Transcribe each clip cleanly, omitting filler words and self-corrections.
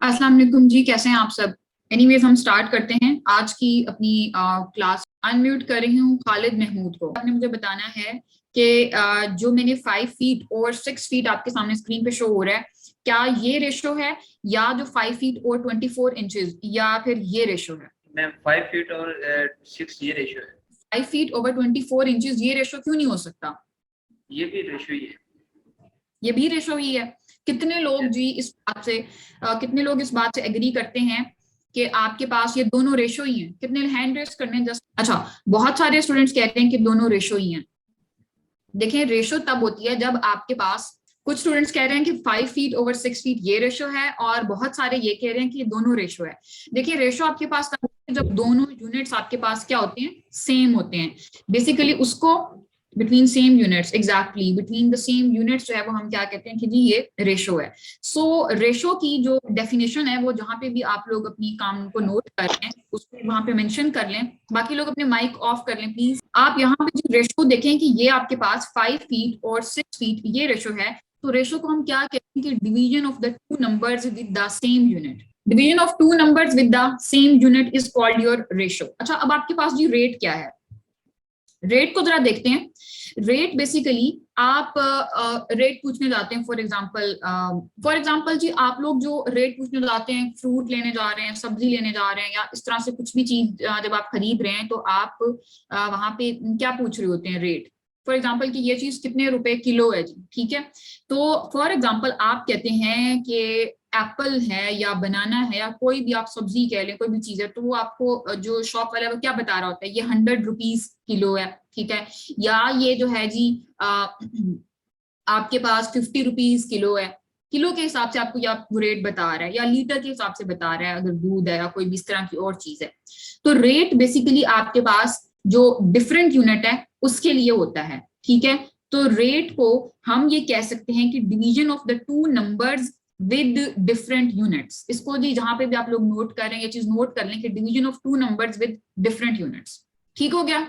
अस्सलाम वालेकुम जी, कैसे हैं आप सब। एनीवेज हम स्टार्ट करते हैं आज की अपनी क्लास। अनम्यूट कर रही हूँ खालिद महमूद को। आपने मुझे बताना है कि जो मैंने 5 फीट और 6 फीट आपके सामने स्क्रीन पे शो हो रहा है, क्या ये रेशो है या जो 5 फीट और 24 इंचेस, या फिर ये रेशो है। मैम 5 फीट और 6 ये रेशियो है। 5 फीट ओवर 24 इंचेस ये रेशो क्यों नहीं हो सकता। ये भी रेशियो ही है। ये भी रेशो ही है। कितने लोग Yes. जी इस बात से कितने लोग इस बात से एग्री करते हैं कि आपके पास ये दोनों रेशो ही हैं। कितने हैंड रेस करने हैं जस्ट। अच्छा, बहुत सारे स्टूडेंट्स कहते हैं कि दोनों रेशो ही हैं। देखें, रेशो तब होती है जब आपके पास, कुछ स्टूडेंट्स कह रहे हैं कि 5 फीट ओवर 6 फीट ये रेशो है, और बहुत सारे ये कह रहे हैं कि ये दोनों रेशो है। देखिए, रेशो आपके पास तब होती है जब दोनों यूनिट्स आपके पास क्या होते हैं, सेम होते हैं। बेसिकली उसको between same units, exactly between the same units जो है वो हम क्या कहते हैं कि जी ये रेशो है। सो रेशो की जो डेफिनेशन है वो जहां पे भी आप लोग अपनी काम को नोट कर रहे हैं उसको वहां पे मेंशन कर लें। बाकी लोग अपने माइक ऑफ कर लें प्लीज। आप यहाँ पे जो रेशो देखें कि ये आपके पास 5 फीट और 6 फीट ये रेशो है, तो रेशो को हम क्या कहते हैं कि division of the two numbers with the same unit. Division of two numbers with the same unit is called your ratio. अच्छा, अब आपके पास जी रेट क्या है, रेट को जरा देखते हैं। रेट बेसिकली आप रेट पूछने जाते हैं। फॉर एग्जांपल जी, आप लोग जो रेट पूछने जाते हैं, फ्रूट लेने जा रहे हैं, सब्जी लेने जा रहे हैं, या इस तरह से कुछ भी चीज जब आप खरीद रहे हैं तो आप वहां पे क्या पूछ रहे होते हैं, रेट। फॉर एग्जाम्पल कि ये चीज कितने रुपए किलो है जी, ठीक है। तो फॉर एग्जाम्पल आप कहते हैं कि एप्पल है या बनाना है या कोई भी आप सब्जी कह लें, कोई भी चीज है, तो वो आपको जो शॉप वाला है वो क्या बता रहा होता है, ये 100 रुपीज किलो है, ठीक है। या ये जो है जी आपके पास 50 रुपीज किलो है। किलो के हिसाब से आपको या वो रेट बता रहा है, या लीटर के हिसाब से बता रहा है अगर दूध है या कोई भी इस तरह की और चीज है। तो रेट बेसिकली आपके पास जो डिफरेंट यूनिट है उसके लिए होता है, ठीक है। तो रेट को हम ये कह सकते हैं कि division of the two numbers with different units. इसको जी जहां पे भी आप लोग नोट करें, ये चीज नोट कर लें कि division of two numbers with different units. ठीक हो गया,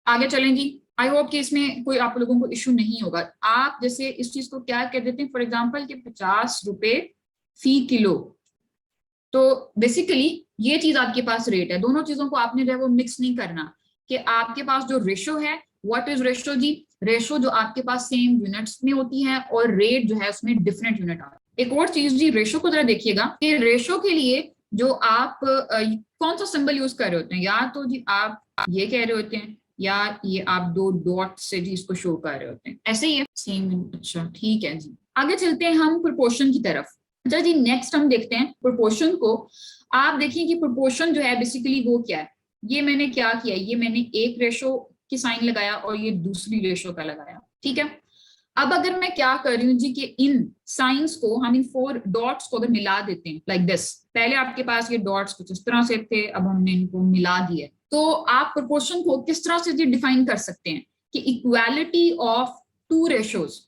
आगे चलें जी। आई होप कि इसमें कोई आप लोगों को इशू नहीं होगा। आप जैसे इस चीज को क्या कह देते हैं, फॉर एग्जाम्पल कि 50 रुपए फी किलो। तो बेसिकली ये चीज आपके पास रेट है। दोनों चीजों को आपने जो है वो मिक्स नहीं करना, कि आपके पास जो रेशो है, व्हाट इज रेशो जी, रेशो जो आपके पास सेम यूनिट्स में होती है, और रेट जो है उसमें डिफरेंट यूनिट आता है। एक और चीज जी, रेशो को जरा देखिएगा कि रेशो के लिए जो आप कौन सा सिंबल यूज कर रहे होते हैं, या तो जी आप ये कह रहे होते हैं, या ये आप दो डॉट से जी इसको शो कर रहे होते हैं, ऐसे ही है सेम। अच्छा ठीक है जी, आगे चलते हैं हम प्रोपोर्शन की तरफ। अच्छा जी, नेक्स्ट हम देखते हैं प्रोपोर्शन को। आप देखिए कि प्रोपोर्शन जो है बेसिकली वो क्या है। ये मैंने क्या किया, ये मैंने एक रेशो की साइन लगाया और ये दूसरी रेशो का लगाया, ठीक है। अब अगर मैं क्या कर रही हूँ जी कि इन साइंस को हम, इन 4 डॉट्स को अगर मिला देते हैं लाइक दिस। पहले आपके पास ये डॉट्स कुछ इस तरह से थे, अब हमने इनको मिला दिया। तो आप प्रोपोर्शन को किस तरह से डिफाइन कर सकते हैं कि equality of two ratios.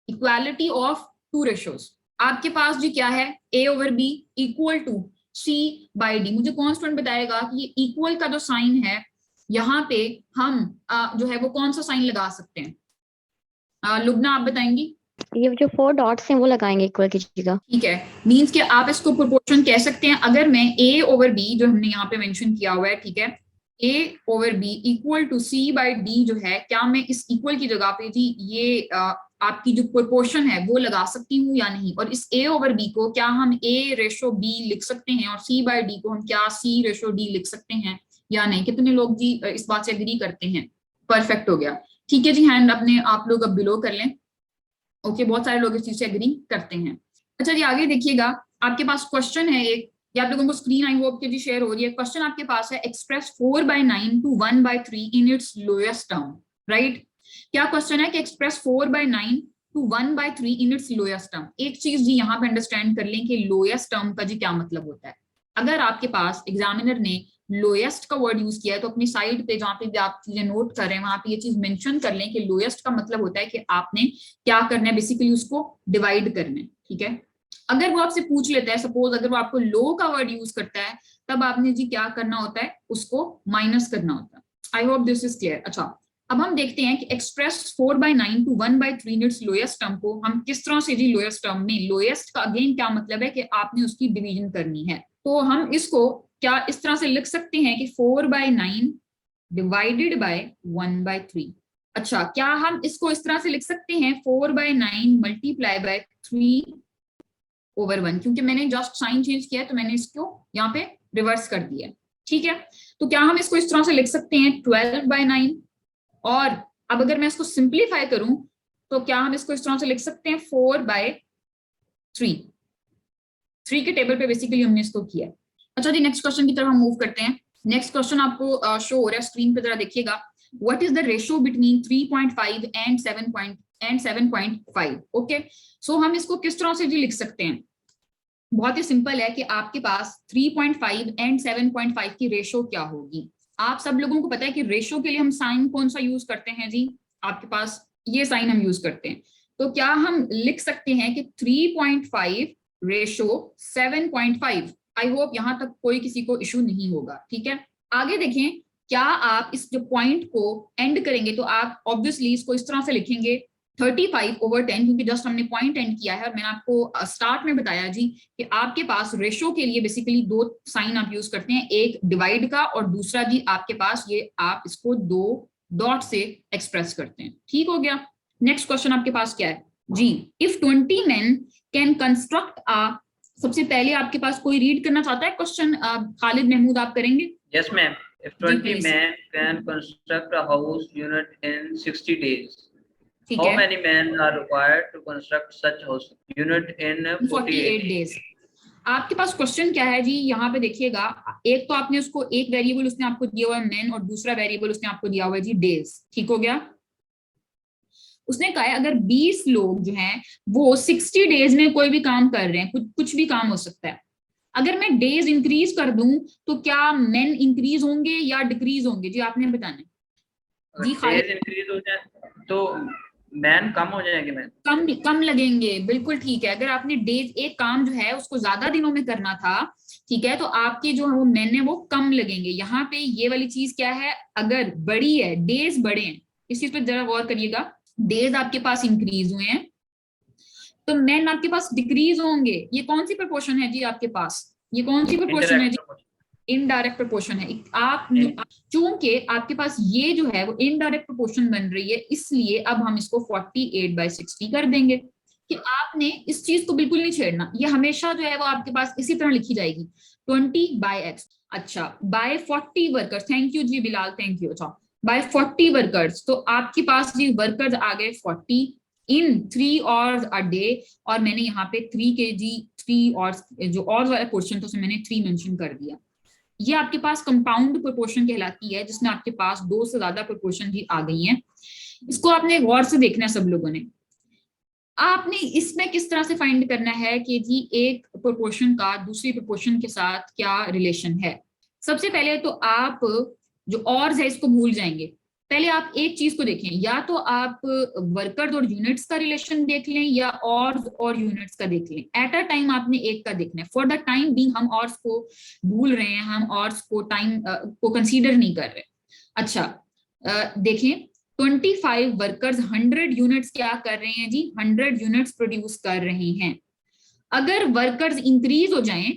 Equality of two ratios आपके पास जी क्या है, A over B equal to C by D. मुझे कौन स्टूडेंट बताएगा कि ये इक्वल का जो साइन है यहाँ पे हम जो है वो कौन सा साइन लगा सकते हैं। लुबना आप बताएंगी। ये जो 4 डॉट्स हैं वो लगाएंगे इक्वल की जगह। ठीक है, मींस कि आप इसको प्रोपोर्शन कह सकते हैं। अगर मैं ए ओवर बी जो हमने यहाँ पे मेंशन किया हुआ है, ठीक है, A over B equal to C by D जो है, क्या मैं इस इक्वल की जगह पे जी ये आपकी जो प्रोपोर्शन है वो लगा सकती हूँ या नहीं। और इस ए ओवर बी को क्या हम ए रेशो बी लिख सकते हैं, और सी बाई डी को हम क्या सी रेशो डी लिख सकते हैं या नहीं। कितने लोग जी इस बात से एग्री करते हैं। परफेक्ट हो गया, ठीक है जी, हैंड अपने आप लोग अब बिलो कर लें। ओके, बहुत सारे लोग इस चीज से एग्री करते हैं। अच्छा जी, आगे देखिएगा, आपके पास क्वेश्चन है एक, ये आप लोगों को स्क्रीन आई होप के जी शेयर हो रही है। क्वेश्चन आपके पास है, express 4/9 to 1/3 in its lowest term, right. क्या क्वेश्चन है कि express 4/9 to 1/3 in its lowest term. एक चीज जी यहाँ पे अंडरस्टैंड कर लें कि लोएस्ट टर्म का जी क्या मतलब होता है। अगर आपके पास एग्जामिनर ने लोएस्ट का वर्ड यूज किया है तो अपनी साइड पे जहाँ पे भी आप चीजें नोट कर रहे हैं वहां पे ये चीज मेंशन कर लें कि लोएस्ट का मतलब होता है कि आपने क्या करना है, बेसिकली उसको डिवाइड करना है, ठीक है। अगर वो आपसे पूछ लेता है, सपोज अगर वो आपको लो का वर्ड यूज करता है, तब आपने जी क्या करना होता है, उसको माइनस करना होता है। I hope this is clear. अच्छा, अब हम देखते हैं कि express 4/9 to 1/3 units lowest term को हम किस तरह से जी लोएस्ट टर्म में, लोएस्ट का अगेन क्या मतलब है कि आपने उसकी डिवीजन करनी है, तो हम इसको क्या इस तरह से लिख सकते हैं कि 4/9 डिवाइडेड बाय 1/3। अच्छा, क्या हम इसको इस तरह से लिख सकते हैं 4/9 मल्टीप्लाई बाय 3/1, क्योंकि मैंने जस्ट साइन चेंज किया है तो मैंने इसको यहाँ पे रिवर्स कर दिया, ठीक है। तो क्या हम इसको इस तरह से लिख सकते हैं 12/9, और अब अगर मैं इसको सिंप्लीफाई करूं तो क्या हम इसको इस तरह से लिख सकते हैं 4/3। 3 के टेबल पे बेसिकली हमने इसको किया है। अच्छा जी, नेक्स्ट क्वेश्चन की तरफ हम मूव करते हैं। नेक्स्ट क्वेश्चन आपको शो हो रहा है स्क्रीन पे, जरा देखिएगा। What is the ratio between 3.5 and 7.5? Okay, so हम इसको किस तरह से जी लिख सकते हैं? बहुत ही सिंपल है कि आपके पास 3.5 एंड 7.5 की रेशियो क्या होगी। आप सब लोगों को पता है कि रेशियो के लिए हम साइन कौन सा यूज करते हैं जी? आपके पास ये साइन हम यूज करते हैं। तो क्या हम लिख सकते हैं कि 3.5 रेशियो 7.5? आई होप यहां तक कोई किसी को इशू नहीं होगा, ठीक है। आगे देखें, क्या आप इस जो पॉइंट को एंड करेंगे तो आप ऑब्वियसली इसको इस तरह से लिखेंगे 35/10, क्योंकि जस्ट हमने पॉइंट एंड किया है। और मैंने आपको स्टार्ट में बताया जी कि आपके पास रेशियो के लिए बेसिकली दो साइन आप यूज करते हैं, एक डिवाइड का और दूसरा जी आपके पास ये आप इसको 2 डॉट से एक्सप्रेस करते हैं, ठीक हो गया। नेक्स्ट क्वेश्चन आपके पास क्या है जी? If 20 men can construct a, सबसे पहले आपके पास कोई रीड करना चाहता है क्वेश्चन? खालिद महमूद आप करेंगे? Yes, ma'am. If 20 please. men can construct a house unit in 60 days, ठीक how है, many men are required to construct such house unit in 48 days। आपके पास क्वेश्चन क्या है जी? यहाँ पे देखिएगा, एक तो आपने उसको एक वेरिएबल उसने आपको दिया हुआ है मैन, और दूसरा वेरिएबल उसने आपको दिया हुआ है जी डेज, ठीक हो गया। उसने कहा है अगर 20 लोग जो हैं वो 60 डेज में कोई भी काम कर रहे हैं, कुछ भी काम हो सकता है, अगर मैं डेज इंक्रीज कर दूं तो क्या मेन इंक्रीज होंगे या डिक्रीज होंगे जी? आपने बताना है जी। डेज इंक्रीज हो जाए तो मैन कम हो जाएंगे, मैन कम लगेंगे, बिल्कुल ठीक है। अगर आपने डेज, एक काम जो है उसको ज्यादा दिनों में करना था, ठीक है, तो आपके जो वो मैन है वो कम लगेंगे। यहाँ पे ये वाली चीज क्या है, अगर बड़ी है, डेज बड़े हैं, इस चीज पे जरा गौर करिएगा। डेज आपके पास इंक्रीज हुए हैं तो मैन आपके पास डिक्रीज होंगे। ये कौन सी प्रोपोर्शन है जी आपके पास? ये कौन सी प्रोपोर्शन है जी? इनडायरेक्ट प्रोपोर्शन है। आप चूंकि आपके पास ये जो है वो इनडायरेक्ट प्रोपोर्शन बन रही है, इसलिए अब हम इसको 48/60 कर देंगे कि आपने इस चीज को बिल्कुल नहीं छेड़ना। ये हमेशा जो है वो आपके पास इसी तरह लिखी जाएगी 20/x। अच्छा, बाय 40 वर्कर्स, थैंक यू जी बिलाल, थैंक यू। अच्छा, बाय 40 वर्कर्स, तो आपके पास जी वर्कर्स आ गए 40 इन 3 hours a day, और मैंने यहाँ पे 3 के जी 3 hours जो और वाला क्वेश्चन था उसमें मैंने 3 मेंशन कर दिया। ये आपके पास कंपाउंड प्रोपोर्शन कहलाती है, जिसमें आपके पास 2 से ज्यादा प्रोपोर्शन भी आ गई हैं। इसको आपने गौर से देखना है सब लोगों ने। आपने इसमें किस तरह से फाइंड करना है कि जी एक प्रोपोर्शन का दूसरी प्रोपोर्शन के साथ क्या रिलेशन है। सबसे पहले तो आप जो और है इसको भूल जाएंगे। पहले आप एक चीज को देखें, या तो आप वर्कर्स और यूनिट्स का रिलेशन देख लें या और यूनिट्स का देख लें। एट अ टाइम आपने एक का देखना है। फॉर द टाइम बीइंग हम और को भूल रहे हैं, हम और को टाइम को कंसीडर नहीं कर रहे। अच्छा, देखें 25 वर्कर्स 100 यूनिट्स क्या कर रहे हैं जी? 100 यूनिट्स प्रोड्यूस कर रहे हैं। अगर वर्कर्स इंक्रीज हो जाएं,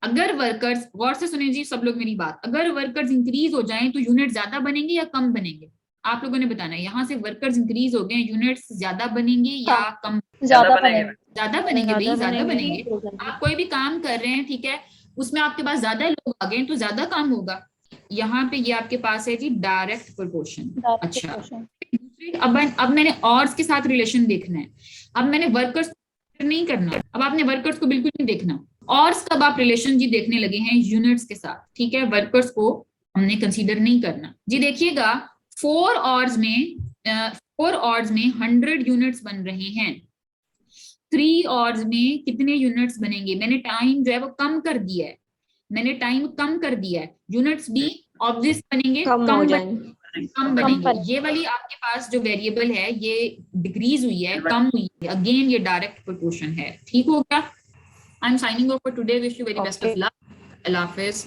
अगर वर्कर्स, गौर से सुने जी सब लोग मेरी बात, अगर वर्कर्स इंक्रीज हो जाएं तो यूनिट ज्यादा बनेंगे या कम बनेंगे? आप लोगों ने बताना है। यहाँ से वर्कर्स इंक्रीज हो गए, यूनिट्स ज्यादा बनेंगे या कम? ज्यादा बनेंगे। ज्यादा बनेंगे भाई, ज्यादा बनेंगे। आप कोई भी काम कर रहे हैं, ठीक है, उसमें आपके पास ज्यादा लोग आ गए तो ज्यादा काम होगा। यहाँ पे ये आपके पास है जी डायरेक्ट प्रोपोर्शन। अच्छा, अब मैंने और के साथ रिलेशन देखना है। अब मैंने वर्कर्स नहीं करना, अब आपने वर्कर्स को बिल्कुल नहीं देखना। और कब आप रिलेशन जी देखने लगे हैं? यूनिट्स के साथ, ठीक है, वर्कर्स को हमने कंसीडर नहीं करना जी। देखिएगा 4 hours में 100 यूनिट्स बन रहे हैं। 3 hours में कितने यूनिट्स बनेंगे? मैंने टाइम जो है वो कम कर दिया है, मैंने टाइम कम कर दिया है। यूनिट्स भी ऑब्वियस बनेंगे, कम बनेंगे। ये वाली आपके पास जो वेरिएबल है ये डिक्रीज हुई है, कम हुई है। अगेन ये डायरेक्ट प्रोपोर्शन है, ठीक हो गया। I am signing off for today. Wish you very best of luck. Allah Hafiz.